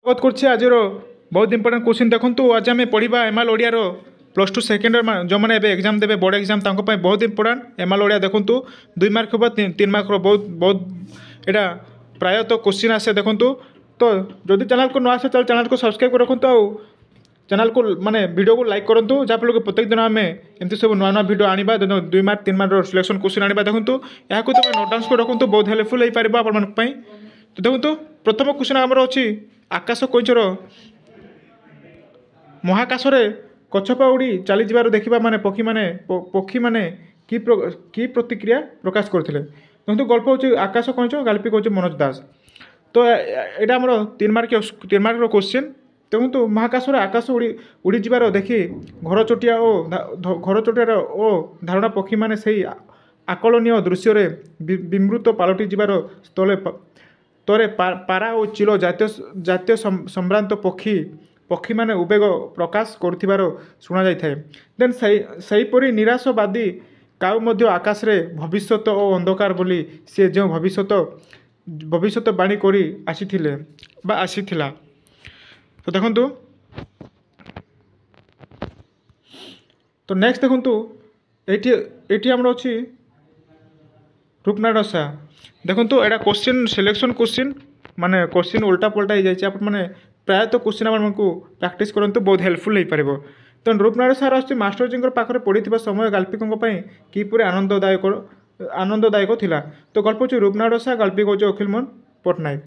बहुत करछे आज बहुत इंपोर्टेंट क्वेश्चन देखो आज आम पढ़ा एमआल ओडिया +2 सेकेंड जो मैंने एग्जाम देवे बोर्ड एग्जाम बहुत इंपोर्टेंट एमआल ओडिया देखो 2 मार्क हम 3 मार्क बहुत बहुत यहाँ प्रायतः क्वेश्चन आसे देखो तो जदि चैनल को न आसे चैनल को सब्सक्राइब कर रखु आउ चैनल को माने वीडियो को लाइक करूँ जहाँफल कि प्रत्येक दिन आम एमती सब नुआ नुआ भिडियो आने 2 मार्क 3 मार्क सिलेक्शन क्वेश्चन आने देखो यहाँ तुम नोट डाउन कर रखु बहुत हेल्पफुल हो पार आप तो देखो प्रथम क्वेश्चन आमर अच्छी आकाश कईचर महाकाश कछपा उड़ी चली जाबार देखा माने पक्षी माने की प्रतिक्रिया प्रकाश करते देखो गल्प हूँ आकाश कईच गाल्पिक हूँ मनोज दास तो यहाँ आमर 3 मार्क क्वेश्चन देखो महाकाश आकाश उड़ी उड़ी जाबार देखी घर चोटिया ओ धारणा पक्षी माने सही आकलनीय दृश्य विमृत पालटि जाबार तरे पारा और चिलो जातीय सम्भ्रांत पक्षी माने उद्वेग प्रकाश कर शुणा जाए देन सहीपरी निराशवादी काउ मध्य आकाश रे भविष्यत और अंधकार बोली सी जो भविष्यवाणी करी आसीथिले बा आसीथिला तो देखंतु तो नेक्स्ट देखंतु एठी हमर अछि रूपनारायण शाह देखो एटा क्वेश्चन सिलेक्शन क्वेश्चन माने क्वेश्चन उल्टा पल्टा हो जाए आप प्रायतः क्वेश्चन आपको प्रैक्टिस करंतु बहुत हेल्पफुल हो पार तो रूपनारायण शाह आसुच्छी मास्टर जी पाखे पढ़ी समय गाल्पिकों किपरि आनंददायक थिला तो गल्प हूँ रूपनारायण शाह गाल्पिक हूँ अखिल मोहन पट्टनायक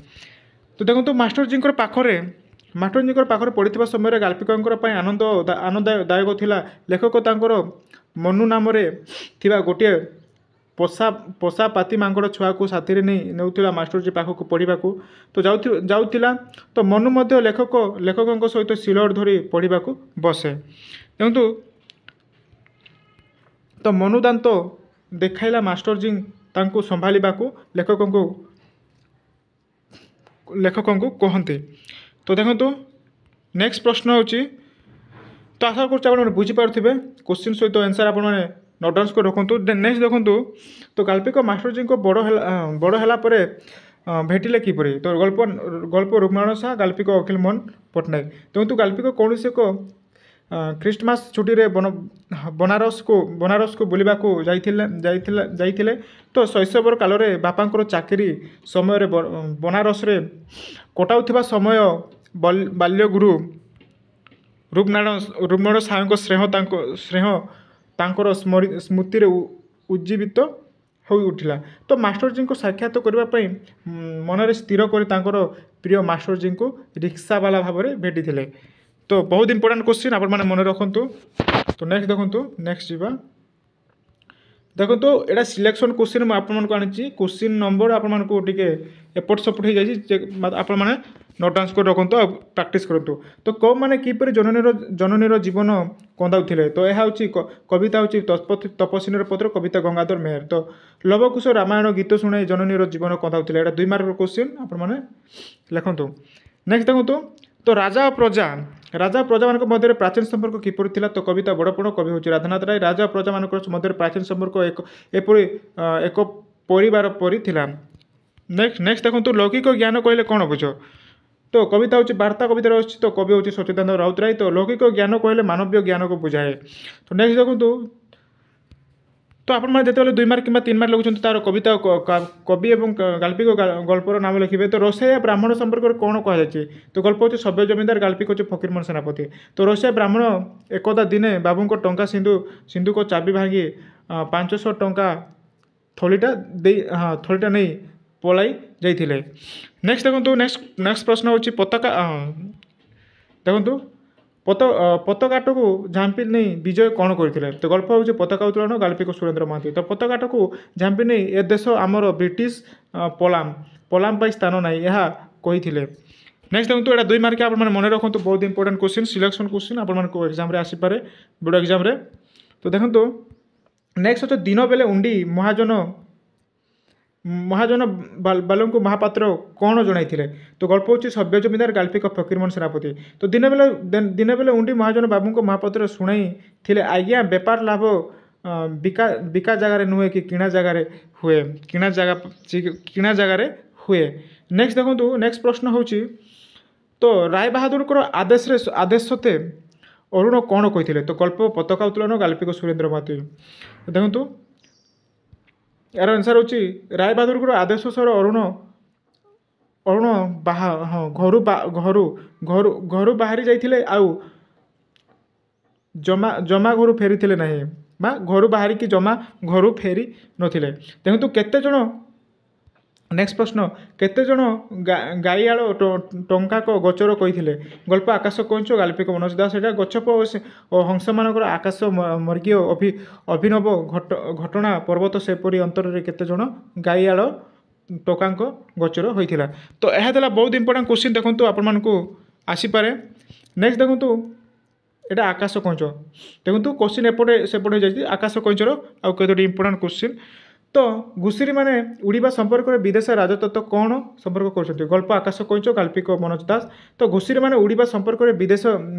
तो देखो मास्टर जी पाखे पढ़ी समय गाल्पिकों आनंददायक थिला लेखक तांकर मनु नाम गोटे पोषा पाती मांकड़ छुआ को साथी नहीं नौला मास्टर जी पाखक पढ़ा तो जाऊला तो मनु मध्य लेखकों सहित सिलर धरी पढ़ा बसे देखु तो मनुदांत देखाइला मास्टर जी तांको संभालिबा लेखकों को कहते तो देखो नेक्स्ट प्रश्न होची तो आशा कर बुझीपारे क्वेश्चन सहित आंसर आप नोट डाउन कर रखु नेक्स्ट देखूँ तो गाल्पिक मास्टर जी को बड़ है भेटिले किपरि तो गल्प रूपनारायण शाह गाल्पिक अखिल मोहन पट्टनायक देखो गाल्पिक कौन एक ख्रीष्टमास छुट्टी बनारस को बुलवा जाइथिले तो शैशवर काल में बापांकर चाकरी समय बनारस रे कटाउथिबा समय बाल्य गुरु रूपनारायण शाह स्नेह तांकर स्मृति उज्जीवित हो उठिला तो मास्टर जी को साक्षात करने मनरे स्थिर कर प्रिय मास्टर जी को रिक्शावाला भाव में भेटी थे तो बहुत इंपोर्टेंट क्वेश्चन आप मन रखु तो नेक्स्ट देखो नेक्स्ट जीवा देखो तो यहाँ सिलेक्शन क्वेश्चन मुझे आनी क्वेश्चन नंबर आपको एपट सपट हो जाए आप नोट डाउन कर रखु और प्रैक्टिस करूँ तो कौ मैंने किपर जननी जीवन कंदाऊे तो यह कविता हूँ तपस्विनी पत्र कविता गंगाधर मेहर तो लवकुश रामायण गीत शुणे जननी जीवन कंदाऊे यहाँ 2 मार्क क्वेश्चन आप लिखु नेक्स्ट देखो तो राजा प्रजा मान मध्य प्राचीन संपर्क किपर थिला तो कविता बड़पण कवि हूँ राधानाथ राय राजा प्रजा मान मध्य प्राचीन संपर्क एक परिवार परी थिला नेक्स्ट देखो लौकिक ज्ञान कहले कौन बुझ तो कविता हूँ वार्ता कविता अच्छी तो कवि हूँ सच्चिदानंद राउतराय तो लौकिक ज्ञान कहले मानवीय ज्ञान को बुझाए तो नेक्स्ट देखो तो आप जो 2 मार्क कि 3 मार्क लगुंट तार कविता कवि और गाल्पिक गल्पर नाम लिखे तो रोसैया ब्राह्मण संपर्क कौन कहुच्छे तो गल्प हूँ सभ्य जमींदार गाल्पिक हूँ फकीरमोहन सेनापति तो रोसैया ब्राह्मण एकदा दिने बाबू टंका सिंधु को चाबी भांगी 500 टंका थलीटा नहीं पलाई जाइए नेक्स्ट देखो नेक्स्ट प्रश्न हूँ पताका देखो पताकाट को झांपी नहीं विजय कौन करते तो गल्प हूँ पताका उत्तोलन गाल्पिक सुरेंद्र महांती तो पताकाट को झांपी नहीं ए देश आमर ब्रिटिश पलाम स्थान ना यह कही नेक्स्ट देखो यहाँ 2 मार्क आप मन रखु बहुत इंपोर्टेंट क्वेश्चन सिलेक्शन क्वेश्चन आप एग्जाम आसीपे बोर्ड एग्जाम तो देखो नेक्स्ट अच्छे दिन बेले उंडी महाजन बालू महापात्र कौन जन तो गल्प हूँ सभ्य जमींदार गाल्पिक फकीरमोहन सेनापति तो दिन बेले उंडी महाजन बाबू को महापात्र शुणाई थे आज्ञा बेपार लाभ बिका जगार नुहे कि किणा जगार हुए किणा जगह हुए नेक्स्ट देखो नेक्स्ट प्रश्न हूँ तो राय बाहादुर आदेश सत्वे अरुण कौन कही तो गल्प पताका उत्तोलन गाल्पिक सुरेंद्र महाती देखु यार आंसर होची राय बाहादुर आदेश सर अरुण अरुण बाहा हाँ घर बाहरी जाइए आउ जमा घर फेरी ना बा घर बाहर की जमा घर फेरी नथिले देखु केते जण नेक्स्ट प्रश्न केते जण गाईआल टंका गोचर कही गल्प आकाश कौंच गाल्पिक मनोज दास एटा गछप और हंस मानकर आकाश मर्गीय अभिनव घटना पर्वत सेपरी अंतर में केते जण गाईआल टंका गोचर होता तो यह बहुत इंपोर्टेंट क्वेश्चन देखो आपण आसीपे नेक्स्ट देखु एटा आकाश कौंच देखो क्वेश्चन एपटे सेपटे जाइए आकाश कौंचर आउ कतोटी इंपोर्टेंट क्वेश्चन तो घुषुरी माने उड़ीबा संपर्क में विदेश राजतत्व कौन संपर्क कर गल्प आकाश कौंच गाल्पिक मनोज दास तो घुषुरी माने उड़ीबा संपर्क में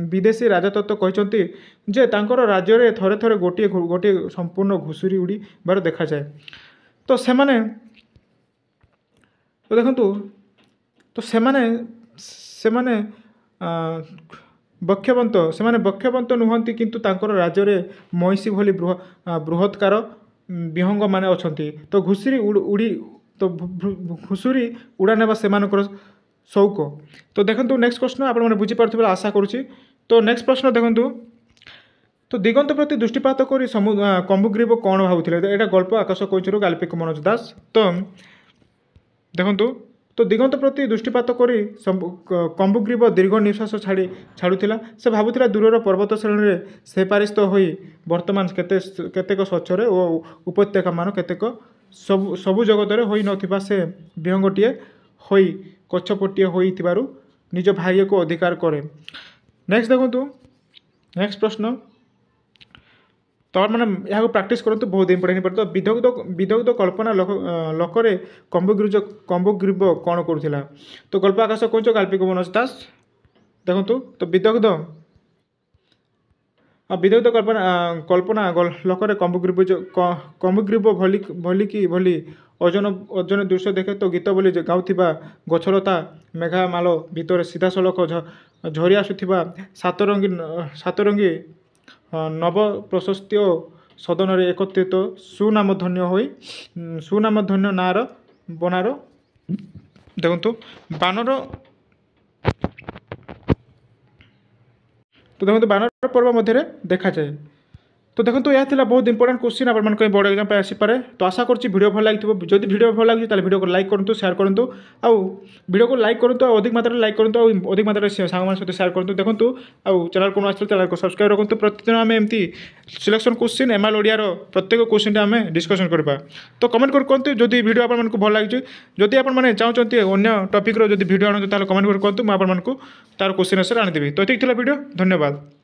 विदेशी राजतत्व कहते जे तांकर राज्य में थरे थरे गोटे गोटे संपूर्ण घुषुरी उड़ीबार देखा जाए तो सेमाने तो देखु तो सेमाने बक्षवंत नुहति किंतु तांकर राज्य में महिषी भली बृहत्कार विहंग माने अछंती तो घुषुरी उड़ी तो घुषुरी उड़ा नेबा सेमानकर शौक तो देखो नेक्स्ट क्वेश्चन आप बुझीपारे आशा करुँची तो नेक्स्ट प्रश्न देखु तो दिगंत प्रति दृष्टिपात कर कंबुग्रीव कौन भावुले यहाँ गल्प आकाश कौंचर गाल्पिक मनोज दास तो देखु तो दिगंत प्रति दृष्टिपात कर कंबुग्रीव दीर्घ निश्वास छाड़ूला से भावुला दूर पर्वत श्रेणी में से पारिस्थ हो बर्तमान केतेक स्वच्छरे और उपत्यका मान केतेक सबु जगत में होई नथिबा से विहंगटीए होई कच्छपटीए होइतिबारु निज भाग्य को अधिकार करे नेक्स्ट देखु नेक्स्ट प्रश्न तो मैंने यहाँ प्राक्ट करूँ बहुत इंपोर्टेंट तो विदग्ध कल्पना लकरे कंबुग्रीव कौन करूला तो गल्प आकाश कौंच गाल्पिक मनोज दास देखु तो विदग्ध कल्पना लकरे कंबुग्रीव भली अजन दृश्य देखे तो गीत बोली गाँव गछलता मेघामाल भितर सीधा सड़क झरी आसुवा सातरंगी नव प्रशस्ति सदन में एकत्रित सुनामधन्य नार बनार देखु बानर तो देखो बानर पर्व मध्य देखा जाए तो देखो यह था बहुत इंपोर्टेंट क्वेश्चन आप बड़ एग्जाम आसीपे तो आशा करुँच वीडियो भल लगी जब वीडियो भल लगी वीडियो को लाइक करूँ शेयर करूँ आउ वीडियो को लाइक करूँ अधिक मात्रा लाइक करूँ अधिक मात्रा सांग सहित शेयर करूँ देखो आउ चैनल को आस चैनल को सब्सक्राइब रखुँ प्रतिदिन आम एमती सिलेक्शन क्वेश्चन एमआल ओडियार प्रत्येक क्वेश्चन आम डिस्कसन करवा तो कमेंट कर कहतु जदि वीडियो आपको भल लगी जदि आपने चाहते अन्य टॉपिक रो जदि वीडियो आनु कमेंट कर कहतु मुझे तार क्वेश्चन आंसर आनीदेवी तो ये वीडियो धन्यवाद।